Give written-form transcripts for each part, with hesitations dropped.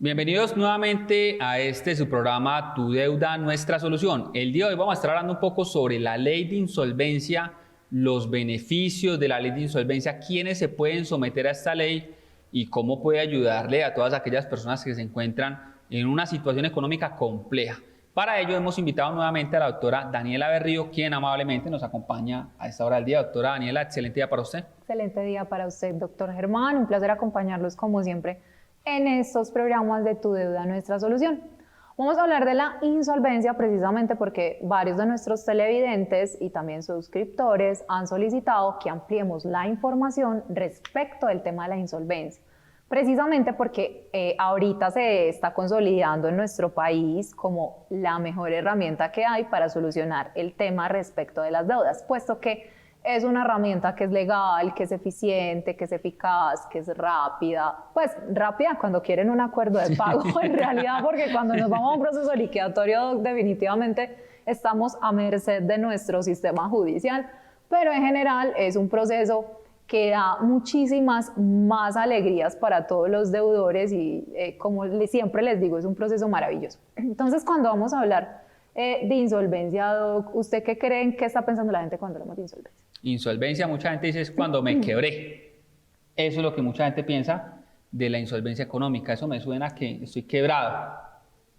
Bienvenidos nuevamente a su programa Tu Deuda, Nuestra Solución. El día de hoy vamos a estar hablando un poco sobre la ley de insolvencia, los beneficios de la ley de insolvencia, quiénes se pueden someter a esta ley y cómo puede ayudarle a todas aquellas personas que se encuentran en una situación económica compleja. Para ello hemos invitado nuevamente a la doctora Daniela Berrío, quien amablemente nos acompaña a esta hora del día. Doctora Daniela, excelente día para usted. Excelente día para usted, doctor Germán. Un placer acompañarlos como siempre en estos programas de Tu Deuda, Nuestra Solución. Vamos a hablar de la insolvencia precisamente porque varios de nuestros televidentes y también suscriptores han solicitado que ampliemos la información respecto del tema de la insolvencia. Precisamente porque ahorita se está consolidando en nuestro país como la mejor herramienta que hay para solucionar el tema respecto de las deudas, puesto que es una herramienta que es legal, que es eficiente, que es eficaz, que es rápida. Pues rápida cuando quieren un acuerdo de pago en realidad, porque cuando nos vamos a un proceso liquidatorio definitivamente estamos a merced de nuestro sistema judicial, pero en general es un proceso que da muchísimas más alegrías para todos los deudores y como siempre les digo, es un proceso maravilloso. Entonces, cuando vamos a hablar de insolvencia, Doc, ¿usted qué creen que está pensando la gente cuando hablamos de insolvencia? Insolvencia, mucha gente dice es cuando me quebré. Eso es lo que mucha gente piensa de la insolvencia económica. Eso me suena que estoy quebrado.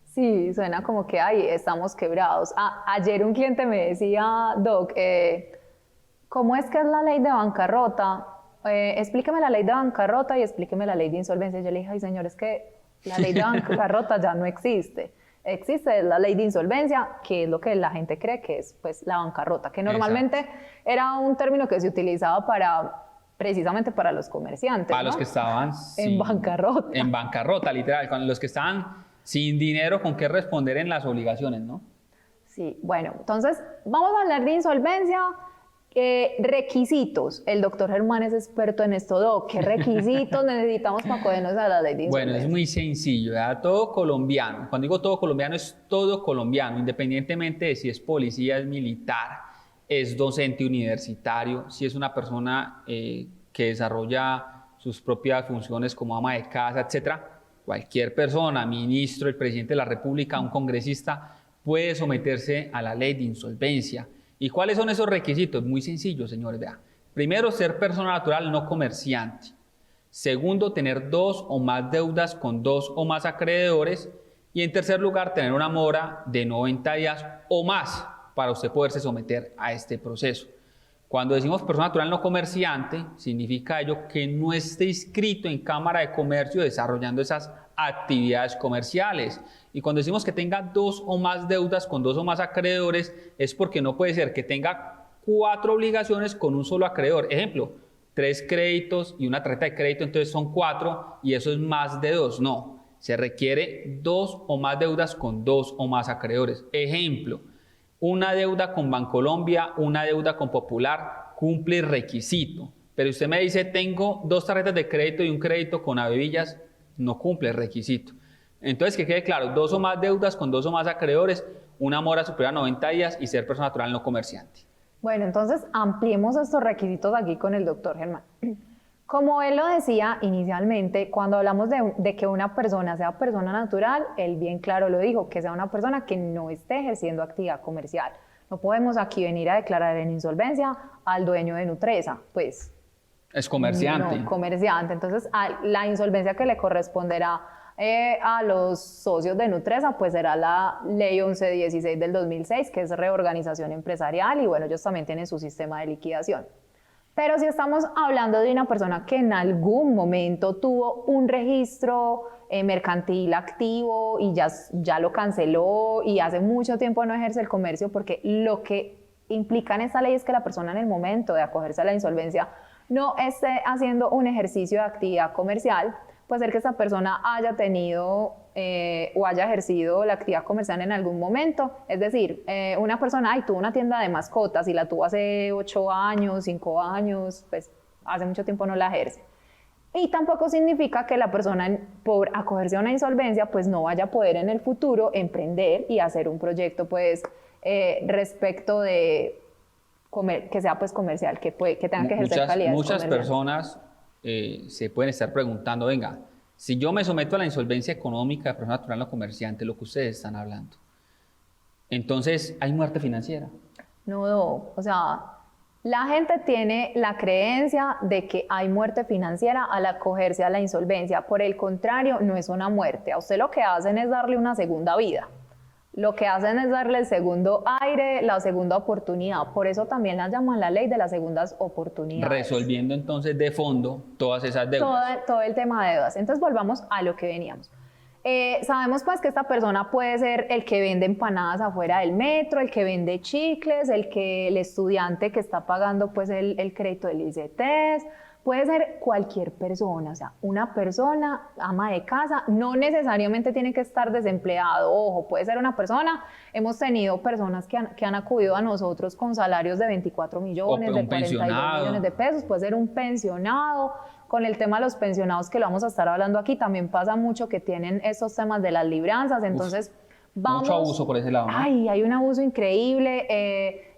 Sí, suena como que ay, estamos quebrados. Ayer un cliente me decía, Doc, ¿cómo es que es la ley de bancarrota? Explíqueme la ley de bancarrota y explíqueme la ley de insolvencia. Yo le dije, ay señor, es que la ley de bancarrota ya no existe. Existe la ley de insolvencia, que es lo que la gente cree que es pues, la bancarrota, que normalmente era un término que se utilizaba precisamente para los comerciantes. Para ¿no? los que estaban en bancarrota. En bancarrota, literal, con los que estaban sin dinero con qué responder en las obligaciones, ¿no? Sí, bueno, entonces vamos a hablar de insolvencia. Requisitos. El doctor Germán es experto en esto, Doc. ¿Qué requisitos necesitamos para acogernos a la ley de insolvencia? Bueno, es muy sencillo, ¿verdad? Todo colombiano. Cuando digo todo colombiano, es todo colombiano, independientemente de si es policía, es militar, es docente universitario, si es una persona que desarrolla sus propias funciones como ama de casa, etcétera. Cualquier persona, ministro, el presidente de la República, un congresista, puede someterse a la ley de insolvencia. ¿Y cuáles son esos requisitos? Muy sencillo, señores. Vean. Primero, ser persona natural no comerciante. Segundo, tener 2 o más deudas con 2 o más acreedores. Y en tercer lugar, tener una mora de 90 días o más para usted poderse someter a este proceso. Cuando decimos persona natural no comerciante, significa ello que no esté inscrito en Cámara de Comercio desarrollando esas actividades comerciales. Y cuando decimos que tenga 2 o más deudas con 2 o más acreedores, es porque no puede ser que tenga 4 obligaciones con un solo acreedor. Ejemplo, 3 créditos y una tarjeta de crédito, entonces son 4 y eso es más de 2. No, se requiere 2 o más deudas con 2 o más acreedores. Ejemplo, una deuda con Bancolombia, una deuda con Popular, cumple el requisito. Pero usted me dice, tengo 2 tarjetas de crédito y un crédito con Avevillas, no cumple el requisito. Entonces, que quede claro, 2 o más deudas con 2 o más acreedores, una mora superior a 90 días y ser persona natural no comerciante. Bueno, entonces ampliemos estos requisitos aquí con el doctor Germán. Como él lo decía inicialmente, cuando hablamos de que una persona sea persona natural, él bien claro lo dijo, que sea una persona que no esté ejerciendo actividad comercial. No podemos aquí venir a declarar en insolvencia al dueño de Nutresa, pues. Es comerciante. No, comerciante. Entonces, la insolvencia que le corresponderá a los socios de Nutresa, pues será la ley 1116 del 2006, que es reorganización empresarial, y bueno, ellos también tienen su sistema de liquidación. Pero si estamos hablando de una persona que en algún momento tuvo un registro mercantil activo y ya lo canceló y hace mucho tiempo no ejerce el comercio, porque lo que implica en esta ley es que la persona en el momento de acogerse a la insolvencia no esté haciendo un ejercicio de actividad comercial, puede ser que esa persona haya tenido o haya ejercido la actividad comercial en algún momento. Es decir, una persona tuvo una tienda de mascotas y la tuvo hace 8 años, 5 años, pues hace mucho tiempo no la ejerce. Y tampoco significa que la persona por acogerse a una insolvencia pues no vaya a poder en el futuro emprender y hacer un proyecto pues respecto de que sea pues comercial, que tenga que ejercer calidades Muchas comerciales. personas se pueden estar preguntando, venga, Si yo me someto a la insolvencia económica de persona natural o comerciante, lo que ustedes están hablando, entonces hay muerte financiera. No, o sea, la gente tiene la creencia de que hay muerte financiera al acogerse a la insolvencia. Por el contrario, no es una muerte. A usted lo que hacen es darle una segunda vida. Lo que hacen es darle el segundo aire, la segunda oportunidad. Por eso también la llaman la ley de las segundas oportunidades. Resolviendo entonces de fondo todas esas deudas. Todo el tema de deudas. Entonces volvamos a lo que veníamos. Sabemos pues que esta persona puede ser el que vende empanadas afuera del metro, el que vende chicles, el estudiante que está pagando pues el crédito del ICETEX, puede ser cualquier persona, o sea, una persona, ama de casa, no necesariamente tiene que estar desempleado, ojo, puede ser una persona, hemos tenido personas que han acudido a nosotros con salarios de 24 millones, de 42 millones de pesos, puede ser un pensionado. Con el tema de los pensionados que lo vamos a estar hablando aquí, también pasa mucho que tienen estos temas de las libranzas, entonces mucho abuso por ese lado, ¿no? Ay, hay un abuso increíble,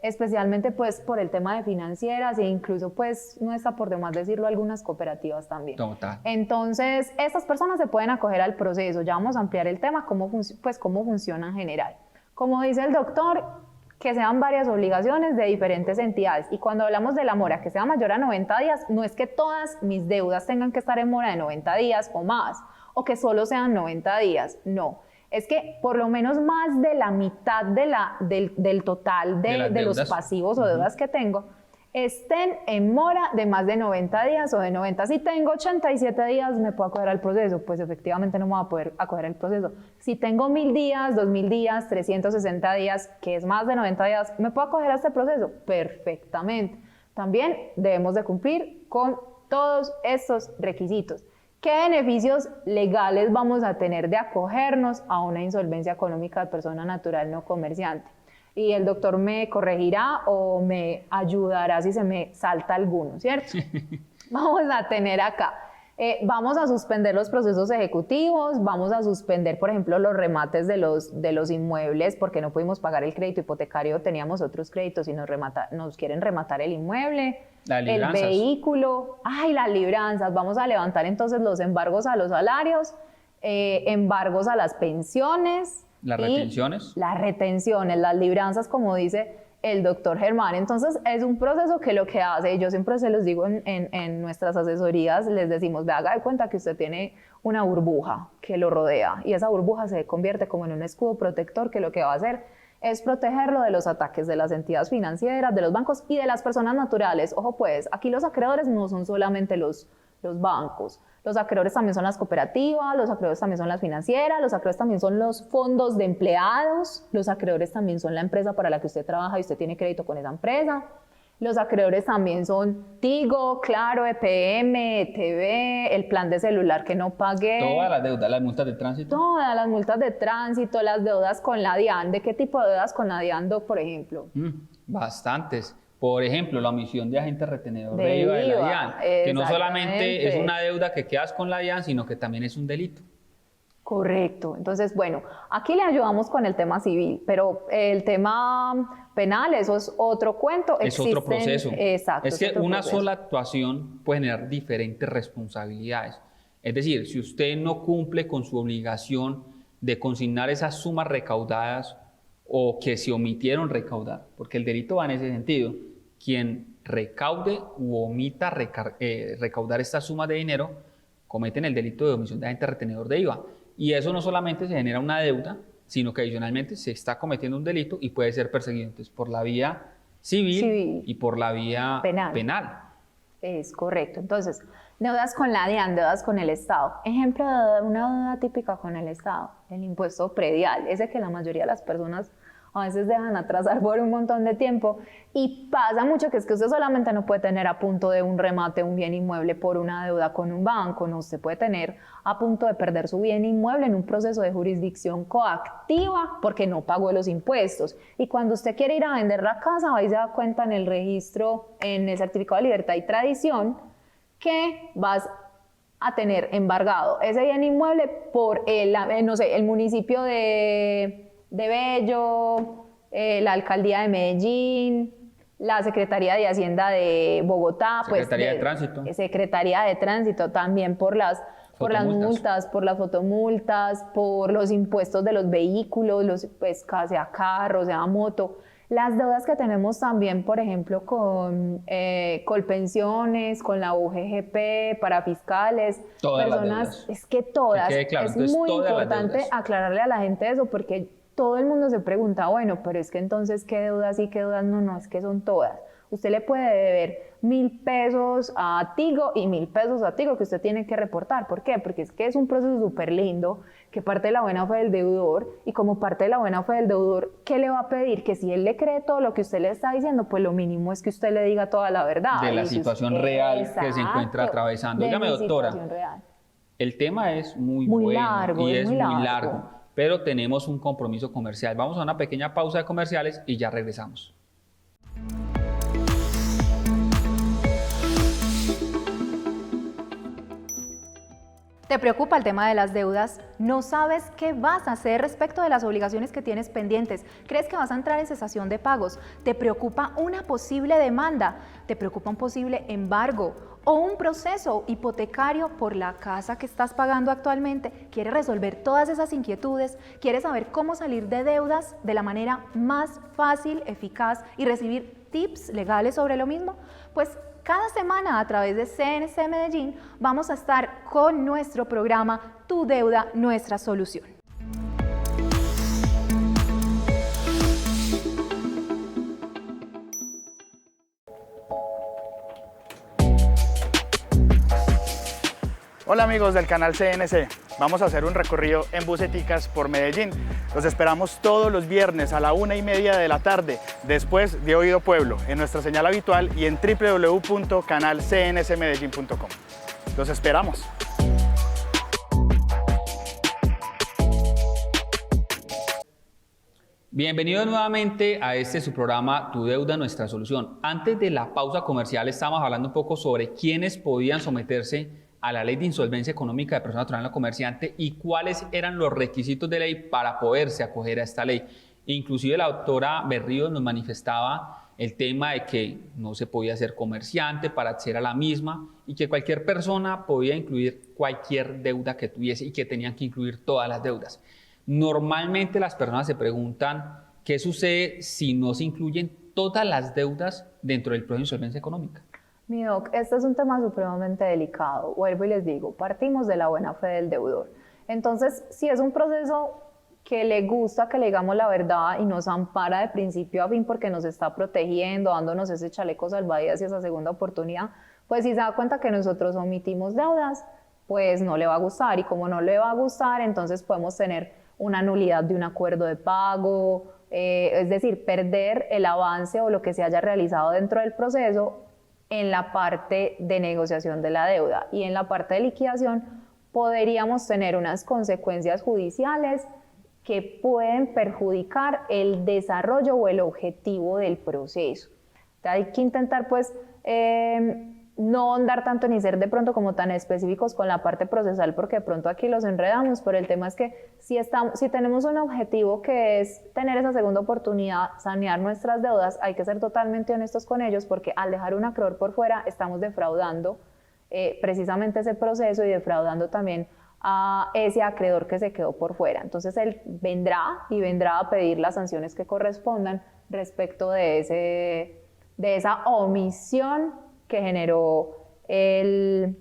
especialmente pues por el tema de financieras e incluso pues no está por demás decirlo, algunas cooperativas también. Total. Entonces, estas personas se pueden acoger al proceso, ya vamos a ampliar el tema, cómo funciona en general. Como dice el doctor, que sean varias obligaciones de diferentes entidades. Y cuando hablamos de la mora que sea mayor a 90 días, no es que todas mis deudas tengan que estar en mora de 90 días o más, o que solo sean 90 días, no. Es que por lo menos más de la mitad del total de los pasivos o deudas que tengo estén en mora de más de 90 días o de 90. Si tengo 87 días, ¿me puedo acoger al proceso? Pues efectivamente no me voy a poder acoger al proceso. Si tengo 1000 días, 2000 días, 360 días, que es más de 90 días, ¿me puedo acoger a este proceso? Perfectamente. También debemos de cumplir con todos estos requisitos. ¿Qué beneficios legales vamos a tener de acogernos a una insolvencia económica de persona natural no comerciante? Y el doctor me corregirá o me ayudará si se me salta alguno, ¿cierto? Vamos a tener acá, vamos a suspender los procesos ejecutivos, vamos a suspender, por ejemplo, los remates de los inmuebles porque no pudimos pagar el crédito hipotecario, teníamos otros créditos y nos quieren rematar el inmueble, el vehículo, las libranzas, vamos a levantar entonces los embargos a los salarios, embargos a las pensiones, las retenciones. Las retenciones, las libranzas, como dice el doctor Germán. Entonces, es un proceso que lo que hace, yo siempre se los digo en nuestras asesorías, les decimos, ve, haga de cuenta que usted tiene una burbuja que lo rodea y esa burbuja se convierte como en un escudo protector que lo que va a hacer es protegerlo de los ataques de las entidades financieras, de los bancos y de las personas naturales. Ojo pues, aquí los acreedores no son solamente los bancos. Los acreedores también son las cooperativas, los acreedores también son las financieras, los acreedores también son los fondos de empleados, los acreedores también son la empresa para la que usted trabaja y usted tiene crédito con esa empresa. Los acreedores también son Tigo, Claro, EPM, ETV, el plan de celular que no pagué. Todas las deudas, las multas de tránsito. Todas las multas de tránsito, las deudas con la DIAN. ¿De qué tipo de deudas con la DIAN, Doc, por ejemplo? Bastantes. Por ejemplo, la omisión de agente retenedor de IVA de la DIAN, que no solamente es una deuda que quedas con la DIAN, sino que también es un delito. Correcto. Entonces, bueno, aquí le ayudamos con el tema civil, pero el tema penal, eso es otro cuento. Es otro proceso. Exacto. Es que una sola actuación puede generar diferentes responsabilidades. Es decir, si usted no cumple con su obligación de consignar esas sumas recaudadas o que se omitieron recaudar, porque el delito va en ese sentido. Quien recaude u omita recaudar estas sumas de dinero cometen el delito de omisión de agente retenedor de IVA. Y eso no solamente se genera una deuda, sino que adicionalmente se está cometiendo un delito y puede ser perseguido entonces, por la vía civil y por la vía penal. Es correcto. Entonces, deudas con la DIAN, deudas con el Estado. Ejemplo de una deuda típica con el Estado, el impuesto predial, ese que la mayoría de las personas a veces dejan atrasar por un montón de tiempo y pasa mucho que es que usted solamente no puede tener a punto de un remate un bien inmueble por una deuda con un banco, no, usted puede tener a punto de perder su bien inmueble en un proceso de jurisdicción coactiva porque no pagó los impuestos y cuando usted quiere ir a vender la casa va y se da cuenta en el registro, en el certificado de libertad y tradición que vas a tener embargado ese bien inmueble por el municipio de Bello, la Alcaldía de Medellín, la Secretaría de Hacienda de Bogotá, Secretaría de Tránsito. Secretaría de Tránsito, también por las Por las Fotomultas. multas, por las fotomultas, por los impuestos de los vehículos, pues, sea carro, sea moto. Las deudas que tenemos también, por ejemplo, con Colpensiones, con la UGGP, para fiscales, Todas las personas, deudas. es que todas. Que quede claro, Es entonces, muy todas las importante deudas. aclararle a la gente eso, porque todo el mundo se pregunta, bueno, pero es que entonces, ¿qué deudas sí, qué deudas no? No, es que son todas. Usted le puede deber 1.000 pesos a Tigo y 1.000 pesos a Tigo que usted tiene que reportar. ¿Por qué? Porque es que es un proceso súper lindo que parte de la buena fe del deudor, y como parte de la buena fe del deudor, ¿qué le va a pedir? Que si él le cree todo lo que usted le está diciendo, pues lo mínimo es que usted le diga toda la verdad. De la Y que situación usted- real que se encuentra Exacto, atravesando. de Dígame, mi doctora, situación real. el tema es muy Muy bueno largo, y es es muy muy largo. largo, pero tenemos un compromiso comercial. Vamos a una pequeña pausa de comerciales y ya regresamos. ¿Te preocupa el tema de las deudas? ¿No sabes qué vas a hacer respecto de las obligaciones que tienes pendientes? ¿Crees que vas a entrar en cesación de pagos? ¿Te preocupa una posible demanda? ¿Te preocupa un posible embargo? ¿O un proceso hipotecario por la casa que estás pagando actualmente? ¿Quieres resolver todas esas inquietudes? ¿Quieres saber cómo salir de deudas de la manera más fácil, eficaz y recibir tips legales sobre lo mismo? Pues cada semana a través de CNC Medellín vamos a estar con nuestro programa Tu Deuda, Nuestra Solución. Hola amigos del canal CNC, vamos a hacer un recorrido en buseticas por Medellín. Los esperamos todos los viernes a la 1:30 de la tarde, después de Oído Pueblo, en nuestra señal habitual y en www.canalcnsmedellin.com. Los esperamos. Bienvenidos nuevamente a este su programa Tu Deuda, Nuestra Solución. Antes de la pausa comercial estábamos hablando un poco sobre quiénes podían someterse a la ley de insolvencia económica de persona natural no comerciante y cuáles eran los requisitos de ley para poderse acoger a esta ley. Inclusive la doctora Berríos nos manifestaba el tema de que no se podía ser comerciante para acceder a la misma y que cualquier persona podía incluir cualquier deuda que tuviese y que tenían que incluir todas las deudas. Normalmente las personas se preguntan qué sucede si no se incluyen todas las deudas dentro del proceso de insolvencia económica. Mi doc, este es un tema supremamente delicado. Vuelvo y les digo, partimos de la buena fe del deudor. Entonces, si es un proceso que le gusta que le digamos la verdad y nos ampara de principio a fin porque nos está protegiendo, dándonos ese chaleco salvavidas y esa segunda oportunidad, pues si se da cuenta que nosotros omitimos deudas, pues no le va a gustar. Y como no le va a gustar, entonces podemos tener una nulidad de un acuerdo de pago, es decir, perder el avance o lo que se haya realizado dentro del proceso en la parte de negociación de la deuda. Y en la parte de liquidación podríamos tener unas consecuencias judiciales que pueden perjudicar el desarrollo o el objetivo del proceso. Hay que intentar pues no andar tanto ni ser de pronto como tan específicos con la parte procesal, porque de pronto aquí los enredamos, pero el tema es que si tenemos un objetivo que es tener esa segunda oportunidad, sanear nuestras deudas, hay que ser totalmente honestos con ellos, porque al dejar un acreedor por fuera estamos defraudando precisamente ese proceso y defraudando también a ese acreedor que se quedó por fuera. Entonces él vendrá a pedir las sanciones que correspondan respecto de esa omisión que generó el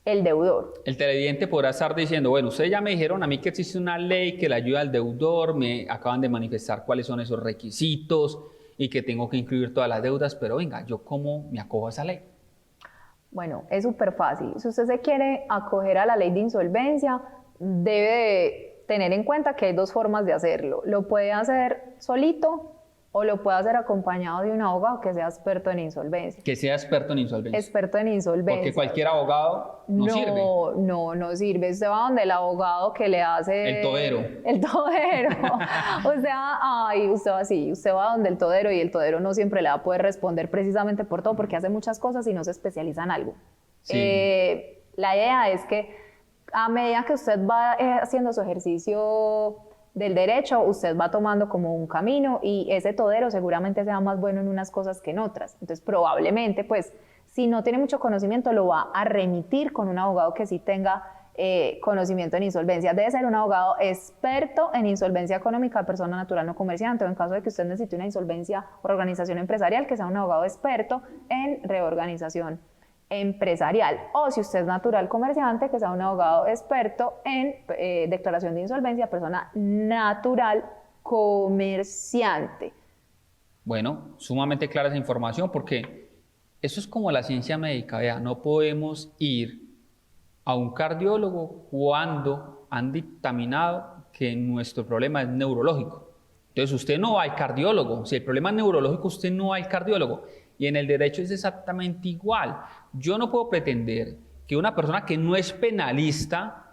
deudor. El televidente podrá estar diciendo, bueno, ustedes ya me dijeron a mí que existe una ley que le ayuda al deudor, me acaban de manifestar cuáles son esos requisitos y que tengo que incluir todas las deudas, pero venga, ¿yo cómo me acojo a esa ley? Bueno, es súper fácil. Si usted se quiere acoger a la ley de insolvencia, debe de tener en cuenta que hay dos formas de hacerlo. Lo puede hacer solito o lo puede hacer acompañado de un abogado que sea experto en insolvencia. Que sea experto en insolvencia. Experto en insolvencia. Porque cualquier abogado no sirve. No sirve. Usted va donde el abogado que le hace... El todero. El todero. Usted va donde el todero y el todero no siempre le va a poder responder precisamente por todo porque hace muchas cosas y no se especializa en algo. Sí. La idea es que a medida que usted va haciendo su ejercicio del derecho, usted va tomando como un camino y ese todero seguramente sea más bueno en unas cosas que en otras. Entonces probablemente, pues, si no tiene mucho conocimiento, lo va a remitir con un abogado que sí tenga conocimiento en insolvencia. Debe ser un abogado experto en insolvencia económica de persona natural no comerciante, o en caso de que usted necesite una insolvencia por organización empresarial, que sea un abogado experto en reorganización empresarial, o si usted es natural comerciante, que sea un abogado experto en declaración de insolvencia persona natural comerciante. Bueno, sumamente clara esa información porque eso es como la ciencia médica, vea, no podemos ir a un cardiólogo cuando han dictaminado que nuestro problema es neurológico. Entonces usted no va al cardiólogo, si el problema es neurológico usted no va al cardiólogo. Y en el derecho es exactamente igual. Yo no puedo pretender que una persona que no es penalista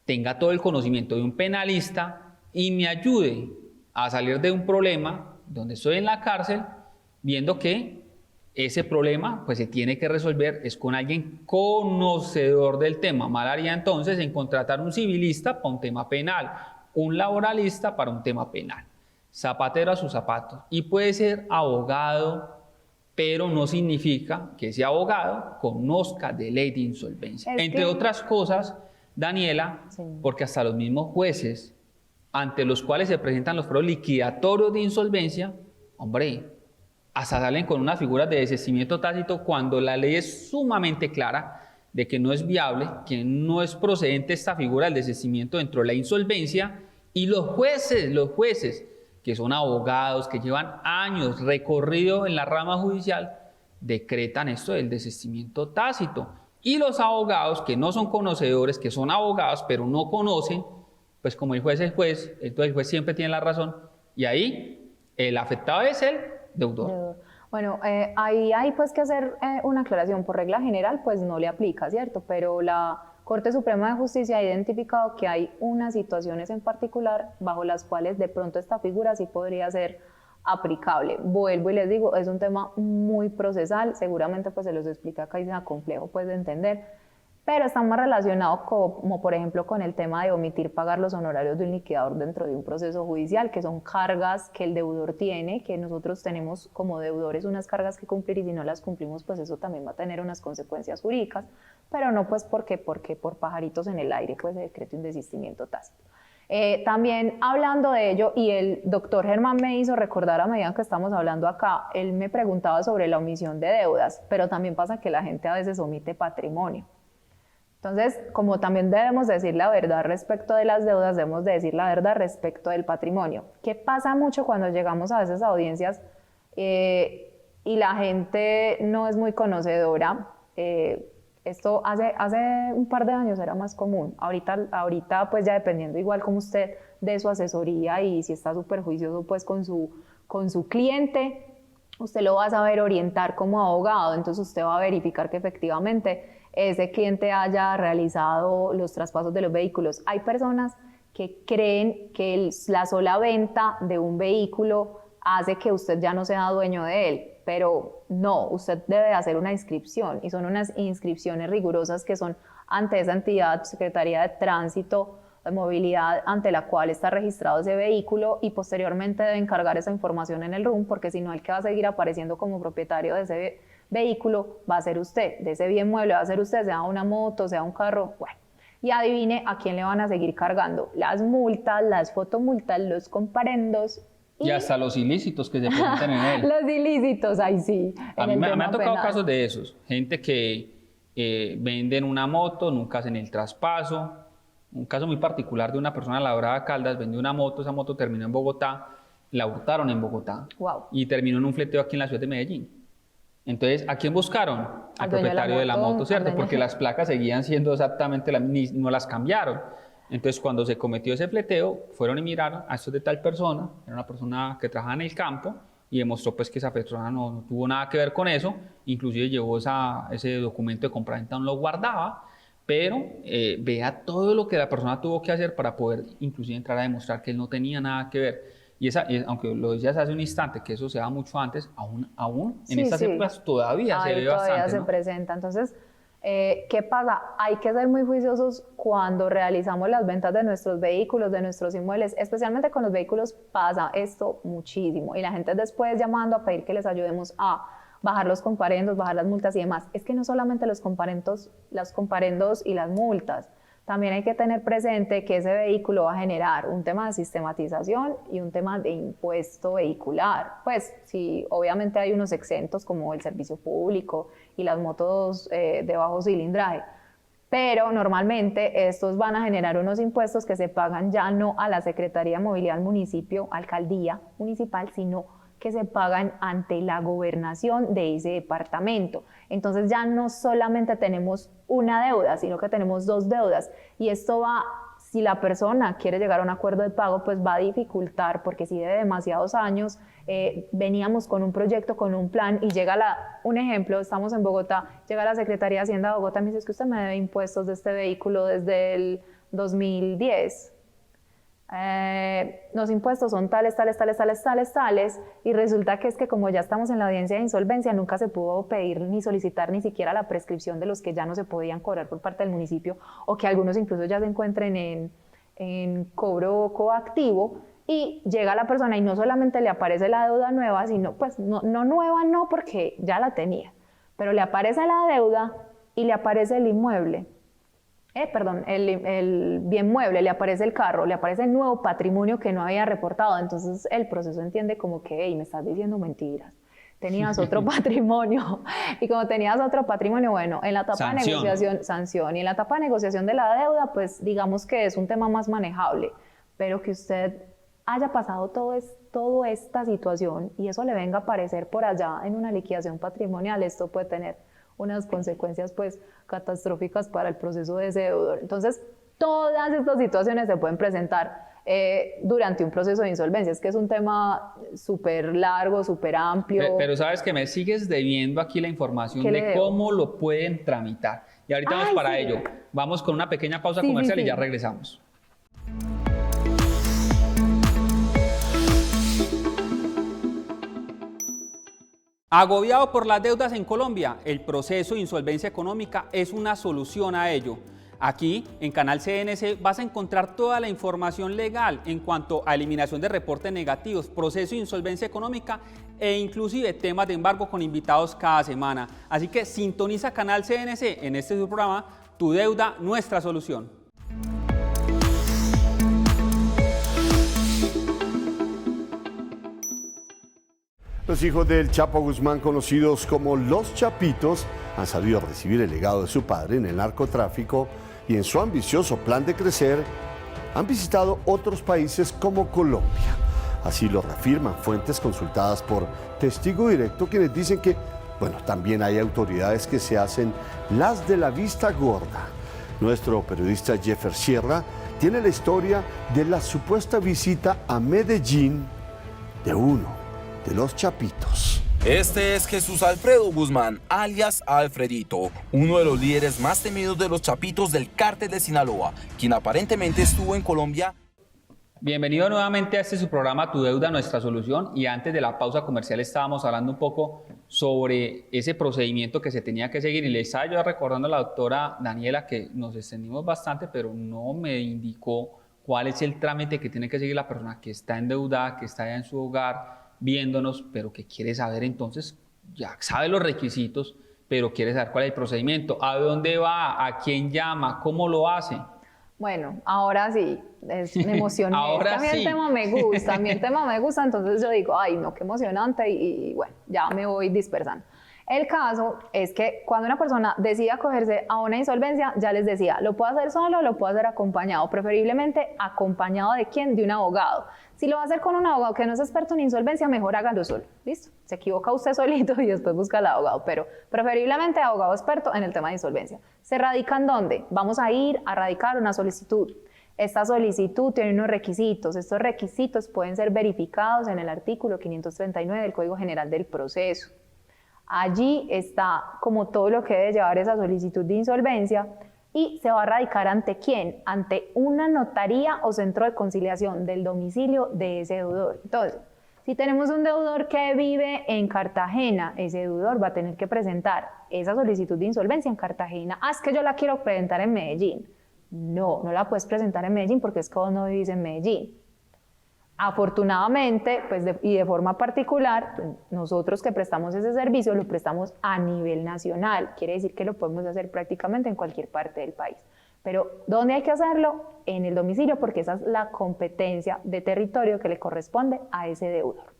tenga todo el conocimiento de un penalista y me ayude a salir de un problema donde estoy en la cárcel, viendo que ese problema pues se tiene que resolver es con alguien conocedor del tema. Mal haría entonces en contratar un civilista para un tema penal, un laboralista para un tema penal. Zapatero a sus zapatos. Y puede ser abogado, pero no significa que ese abogado conozca de ley de insolvencia. Entre otras cosas, Daniela, sí, porque hasta los mismos jueces ante los cuales se presentan los pruebas liquidatorios de insolvencia, hombre, hasta salen con unas figuras de desistimiento tácito cuando la ley es sumamente clara de que no es viable, que no es procedente esta figura del desistimiento dentro de la insolvencia, y los jueces, que son abogados, que llevan años recorrido en la rama judicial, decretan esto del desistimiento tácito. Y los abogados que no son conocedores, que son abogados pero no conocen, pues como el juez es juez, entonces el juez siempre tiene la razón y ahí el afectado es el deudor. Bueno, ahí hay pues que hacer una aclaración. Por regla general pues no le aplica, ¿cierto? Pero la Corte Suprema de Justicia ha identificado que hay unas situaciones en particular bajo las cuales de pronto esta figura sí podría ser aplicable. Vuelvo y les digo, es un tema muy procesal, seguramente pues se los explica acá y sea complejo pues de entender, pero está más relacionado como por ejemplo con el tema de omitir pagar los honorarios de un liquidador dentro de un proceso judicial, que son cargas que el deudor tiene, que nosotros tenemos como deudores unas cargas que cumplir y si no las cumplimos pues eso también va a tener unas consecuencias jurídicas, pero no pues porque por pajaritos en el aire pues se decrete un desistimiento tácito. También hablando de ello, y el doctor Germán me hizo recordar a medida que estamos hablando acá, él me preguntaba sobre la omisión de deudas, pero también pasa que la gente a veces omite patrimonio. Entonces, como también debemos decir la verdad respecto de las deudas, debemos decir la verdad respecto del patrimonio. ¿Qué pasa mucho cuando llegamos a veces a audiencias y la gente no es muy conocedora? Esto hace un par de años era más común. Ahorita pues ya dependiendo igual como usted de su asesoría y si está súper juicioso pues con su cliente, usted lo va a saber orientar como abogado. Entonces usted va a verificar que efectivamente ese cliente haya realizado los traspasos de los vehículos. Hay personas que creen que la sola venta de un vehículo hace que usted ya no sea dueño de él, pero no, usted debe hacer una inscripción y son unas inscripciones rigurosas que son ante esa entidad, Secretaría de Tránsito, de Movilidad, ante la cual está registrado ese vehículo y posteriormente deben cargar esa información en el RUM, porque si no el que va a seguir apareciendo como propietario de ese vehículo va a ser usted, de ese bien mueble va a ser usted, sea una moto, sea un carro, bueno. Y adivine a quién le van a seguir cargando las multas, las fotomultas, los comparendos. Y hasta los ilícitos que se presentan en él. Los ilícitos, ahí sí. A mí me ha tocado casos de esos. Gente que venden una moto, nunca hacen el traspaso. Un caso muy particular de una persona labrada Caldas, vendió una moto, esa moto terminó en Bogotá, la hurtaron en Bogotá. Wow. Y terminó en un fleteo aquí en la ciudad de Medellín. Entonces, ¿a quién buscaron? Al propietario de la moto, ¿cierto? Porque las placas seguían siendo exactamente las mismas, no las cambiaron. Entonces, cuando se cometió ese fleteo, fueron y miraron a esto de tal persona, era una persona que trabajaba en el campo, y demostró pues que esa persona no tuvo nada que ver con eso, inclusive llevó ese documento de compraventa, no lo guardaba, pero vea todo lo que la persona tuvo que hacer para poder inclusive entrar a demostrar que él no tenía nada que ver. Y aunque lo decías hace un instante, que eso se da mucho antes, aún en estas épocas todavía se ve bastante, todavía se ¿no? presenta. Entonces, ¿qué pasa? Hay que ser muy juiciosos cuando realizamos las ventas de nuestros vehículos, de nuestros inmuebles, especialmente con los vehículos pasa esto muchísimo. Y la gente después llamando a pedir que les ayudemos a bajar los comparendos, bajar las multas y demás. Es que no solamente los comparendos y las multas, también hay que tener presente que ese vehículo va a generar un tema de sistematización y un tema de impuesto vehicular. Pues sí, obviamente hay unos exentos como el servicio público y las motos de bajo cilindraje, pero normalmente estos van a generar unos impuestos que se pagan ya no a la Secretaría de Movilidad del municipio, alcaldía municipal, sino que se pagan ante la gobernación de ese departamento. Entonces ya no solamente tenemos una deuda, sino que tenemos dos deudas. Y esto va, si la persona quiere llegar a un acuerdo de pago, pues va a dificultar, porque si debe demasiados años, veníamos con un proyecto, con un plan, y llega un ejemplo, estamos en Bogotá, llega la Secretaría de Hacienda de Bogotá y me dice, es que usted me debe impuestos de este vehículo desde el 2010. Los impuestos son tales, y resulta que es que como ya estamos en la audiencia de insolvencia, nunca se pudo pedir ni solicitar ni siquiera la prescripción de los que ya no se podían cobrar por parte del municipio, o que algunos incluso ya se encuentren en cobro coactivo, y llega la persona y no solamente le aparece la deuda nueva, sino pues no nueva, no, porque ya la tenía, pero le aparece la deuda y le aparece el inmueble. El bien mueble, le aparece el carro, le aparece el nuevo patrimonio que no había reportado. Entonces el proceso entiende como que, hey, me estás diciendo mentiras, tenías otro patrimonio, y como tenías otro patrimonio, bueno, en la etapa de negociación, sanción, y en la etapa de negociación de la deuda, pues digamos que es un tema más manejable, pero que usted haya pasado toda esta situación y eso le venga a aparecer por allá en una liquidación patrimonial, esto puede tener unas consecuencias pues catastróficas para el proceso de ese deudor. Entonces, todas estas situaciones se pueden presentar durante un proceso de insolvencia. Es que es un tema súper largo, súper amplio. Pero sabes que me sigues debiendo aquí la información de cómo lo pueden tramitar. Y ahorita vamos para ello. Vamos con una pequeña pausa comercial y ya regresamos. Agobiado por las deudas en Colombia, el proceso de insolvencia económica es una solución a ello. Aquí, en Canal CNC, vas a encontrar toda la información legal en cuanto a eliminación de reportes negativos, proceso de insolvencia económica e inclusive temas de embargo con invitados cada semana. Así que sintoniza Canal CNC en este programa, Tu Deuda, Nuestra Solución. Los hijos del Chapo Guzmán, conocidos como los Chapitos, han sabido recibir el legado de su padre en el narcotráfico y en su ambicioso plan de crecer, han visitado otros países como Colombia. Así lo reafirman fuentes consultadas por Testigo Directo, quienes dicen que, bueno, también hay autoridades que se hacen las de la vista gorda. Nuestro periodista Jeffer Sierra tiene la historia de la supuesta visita a Medellín de uno de los Chapitos. Este es Jesús Alfredo Guzmán, alias Alfredito, uno de los líderes más temidos de los Chapitos del Cártel de Sinaloa, quien aparentemente estuvo en Colombia. Bienvenido nuevamente a este su programa Tu Deuda, Nuestra Solución. Y antes de la pausa comercial estábamos hablando un poco sobre ese procedimiento que se tenía que seguir. Y le estaba yo recordando a la doctora Daniela que nos extendimos bastante, pero no me indicó cuál es el trámite que tiene que seguir la persona que está endeudada, que está allá en su hogar, viéndonos, pero que quiere saber entonces, ya sabe los requisitos, pero quiere saber cuál es el procedimiento, a dónde va, a quién llama, cómo lo hace. Bueno, ahora sí, me emocioné. Ahora a mí el tema me gusta, entonces yo digo, ay, no, qué emocionante, y bueno, ya me voy dispersando. El caso es que cuando una persona decide acogerse a una insolvencia, ya les decía, lo puede hacer solo, lo puede hacer acompañado, preferiblemente acompañado de ¿quién? De un abogado. Si lo va a hacer con un abogado que no es experto en insolvencia, mejor hágalo solo, ¿listo? Se equivoca usted solito y después busca al abogado, pero preferiblemente abogado experto en el tema de insolvencia. ¿Se radican dónde? Vamos a ir a radicar una solicitud. Esta solicitud tiene unos requisitos. Estos requisitos pueden ser verificados en el artículo 539 del Código General del Proceso. Allí está como todo lo que debe llevar esa solicitud de insolvencia y se va a radicar ante quién, ante una notaría o centro de conciliación del domicilio de ese deudor. Entonces, si tenemos un deudor que vive en Cartagena, ese deudor va a tener que presentar esa solicitud de insolvencia en Cartagena. Ah, es que yo la quiero presentar en Medellín. No, no la puedes presentar en Medellín porque es que vos no vivís en Medellín. Afortunadamente, pues y de forma particular, pues nosotros que prestamos ese servicio lo prestamos a nivel nacional, quiere decir que lo podemos hacer prácticamente en cualquier parte del país. Pero ¿dónde hay que hacerlo? En el domicilio, porque esa es la competencia de territorio que le corresponde a ese deudor.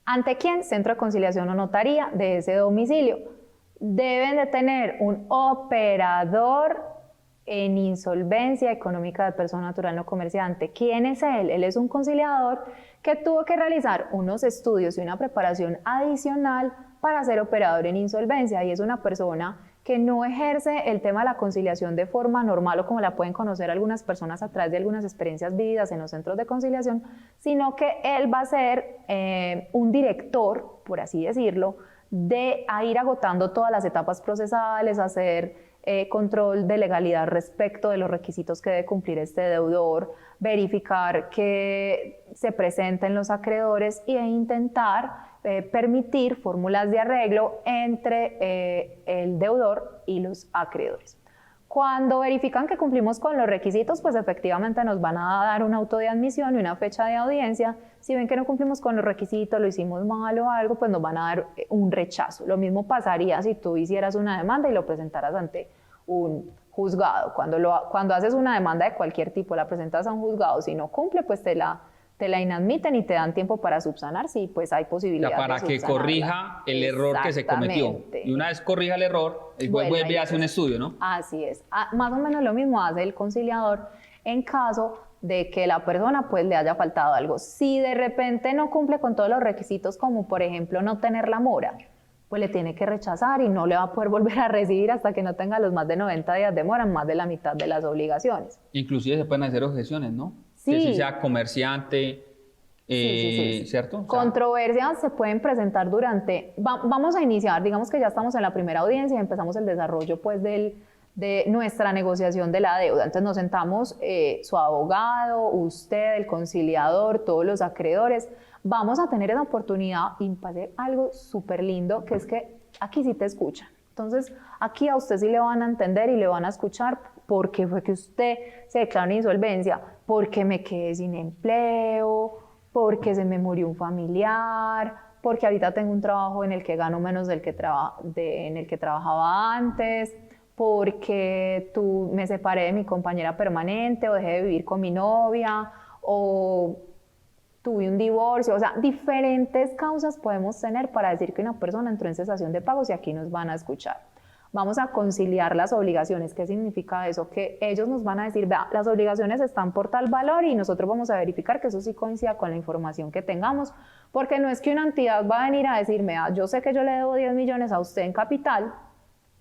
¿Ante quién? Centro de conciliación o notaría de ese domicilio. Deben de tener un operador en insolvencia económica de persona natural no comerciante. ¿Quién es él? Él es un conciliador que tuvo que realizar unos estudios y una preparación adicional para ser operador en insolvencia, y es una persona que no ejerce el tema de la conciliación de forma normal o como la pueden conocer algunas personas a través de algunas experiencias vividas en los centros de conciliación, sino que él va a ser un director, por así decirlo, de a ir agotando todas las etapas procesales, hacer control de legalidad respecto de los requisitos que debe cumplir este deudor, verificar que se presenten los acreedores e intentar permitir fórmulas de arreglo entre el deudor y los acreedores. Cuando verifican que cumplimos con los requisitos, pues efectivamente nos van a dar un auto de admisión y una fecha de audiencia. Si ven que no cumplimos con los requisitos, lo hicimos mal o algo, pues nos van a dar un rechazo. Lo mismo pasaría si tú hicieras una demanda y lo presentaras ante un juzgado. Cuando haces una demanda de cualquier tipo, la presentas a un juzgado, si no cumple, pues te la inadmiten y te dan tiempo para subsanar, si pues hay posibilidad para que corrija el error que se cometió. Y una vez corrija el error, el juez vuelve y hace un estudio, ¿no? Así es. Más o menos lo mismo hace el conciliador en caso de que la persona pues le haya faltado algo. Si de repente no cumple con todos los requisitos, como por ejemplo no tener la mora, pues le tiene que rechazar y no le va a poder volver a recibir hasta que no tenga los más de 90 días de mora, más de la mitad de las obligaciones. Inclusive se pueden hacer objeciones, ¿no? Sí. Que si sea comerciante, sí. ¿cierto? O sea, controversias se pueden presentar durante... vamos a iniciar, digamos que ya estamos en la primera audiencia y empezamos el desarrollo pues de nuestra negociación de la deuda. Entonces nos sentamos su abogado, usted, el conciliador, todos los acreedores. Vamos a tener esa oportunidad y pase algo súper lindo, que es que aquí sí te escuchan. Entonces aquí a usted sí le van a entender y le van a escuchar por qué fue que usted se declaró en insolvencia, porque me quedé sin empleo, porque se me murió un familiar, porque ahorita tengo un trabajo en el que gano menos en el que trabajaba antes, porque me separé de mi compañera permanente o dejé de vivir con mi novia o tuve un divorcio. O sea, diferentes causas podemos tener para decir que una persona entró en cesación de pagos y aquí nos van a escuchar. Vamos a conciliar las obligaciones. ¿Qué significa eso? Que ellos nos van a decir, vea, las obligaciones están por tal valor y nosotros vamos a verificar que eso sí coincida con la información que tengamos, porque no es que una entidad va a venir a decirme, yo sé que yo le debo 10 millones a usted en capital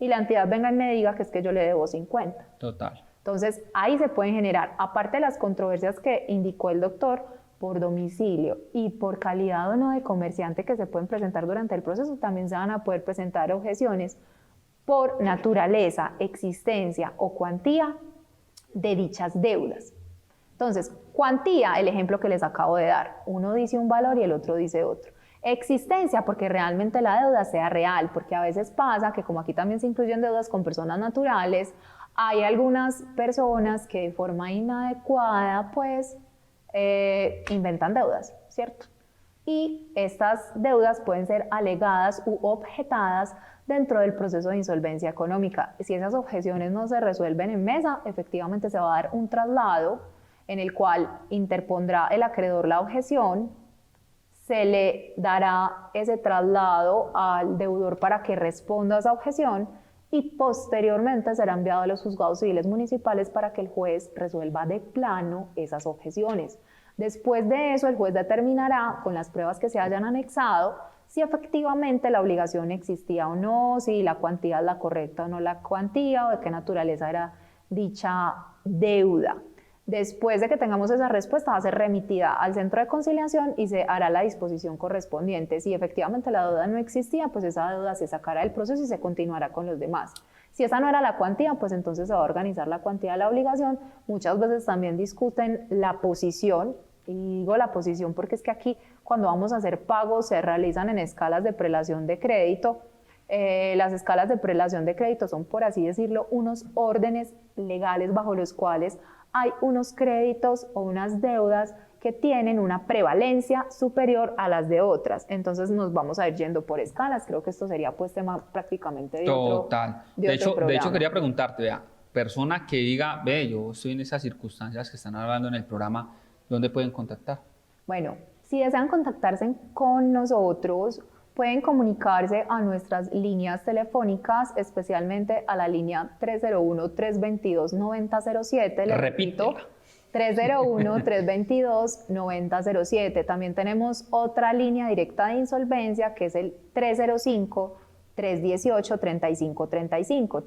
y la entidad venga y me diga que es que yo le debo 50. Total. Entonces, ahí se pueden generar, aparte de las controversias que indicó el doctor, por domicilio y por calidad o no de comerciante que se pueden presentar durante el proceso, también se van a poder presentar objeciones por naturaleza, existencia o cuantía de dichas deudas. Entonces, cuantía, el ejemplo que les acabo de dar, uno dice un valor y el otro dice otro. Existencia, porque realmente la deuda sea real, porque a veces pasa que como aquí también se incluyen deudas con personas naturales, hay algunas personas que de forma inadecuada pues inventan deudas, ¿cierto? Y estas deudas pueden ser alegadas u objetadas dentro del proceso de insolvencia económica. Si esas objeciones no se resuelven en mesa, efectivamente se va a dar un traslado en el cual interpondrá el acreedor la objeción, se le dará ese traslado al deudor para que responda a esa objeción y posteriormente será enviado a los juzgados civiles municipales para que el juez resuelva de plano esas objeciones. Después de eso, el juez determinará con las pruebas que se hayan anexado si efectivamente la obligación existía o no, si la cuantía es la correcta o no la cuantía, o de qué naturaleza era dicha deuda. Después de que tengamos esa respuesta, va a ser remitida al centro de conciliación y se hará la disposición correspondiente. Si efectivamente la deuda no existía, pues esa deuda se sacará del proceso y se continuará con los demás. Si esa no era la cuantía, pues entonces se va a organizar la cuantía de la obligación. Muchas veces también discuten la posición, y digo la posición porque es que aquí cuando vamos a hacer pagos se realizan en escalas de prelación de crédito. Las escalas de prelación de crédito son, por así decirlo, unos órdenes legales bajo los cuales hay unos créditos o unas deudas que tienen una prevalencia superior a las de otras. Entonces nos vamos a ir yendo por escalas. Creo que esto sería pues tema prácticamente de Total. otro De hecho, quería preguntarte, vea, persona que diga, ve, yo estoy en esas circunstancias que están hablando en el programa, ¿dónde pueden contactar? Bueno, si desean contactarse con nosotros, pueden comunicarse a nuestras líneas telefónicas, especialmente a la línea 301-322-9007. Le repito, 301-322-9007. También tenemos otra línea directa de insolvencia que es el 305-318-3535.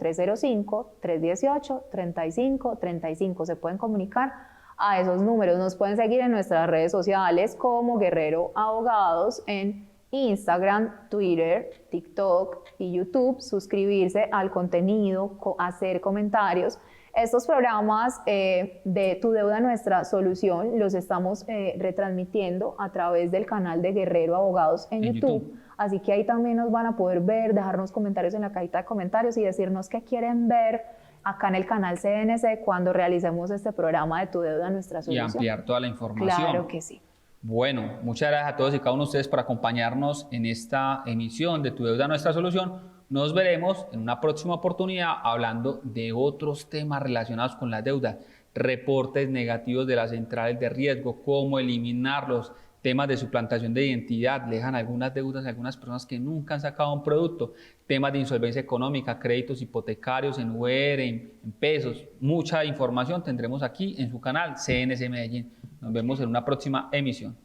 305-318-3535. Se pueden comunicar a esos números. Nos pueden seguir en nuestras redes sociales como Guerrero Abogados en Instagram, Twitter, TikTok y YouTube, suscribirse al contenido, hacer comentarios. Estos programas de Tu Deuda Nuestra Solución los estamos retransmitiendo a través del canal de Guerrero Abogados en YouTube. Así que ahí también nos van a poder ver, dejarnos comentarios en la cajita de comentarios y decirnos qué quieren ver acá en el canal CNC cuando realicemos este programa de Tu Deuda Nuestra Solución. Y ampliar toda la información. Claro que sí. Bueno, muchas gracias a todos y cada uno de ustedes por acompañarnos en esta emisión de Tu Deuda Nuestra Solución. Nos veremos en una próxima oportunidad hablando de otros temas relacionados con las deudas, reportes negativos de las centrales de riesgo, cómo eliminarlos, temas de suplantación de identidad, le dejan algunas deudas a algunas personas que nunca han sacado un producto, temas de insolvencia económica, créditos hipotecarios en UR, en pesos, mucha información tendremos aquí en su canal CNC Medellín. Nos vemos en una próxima emisión.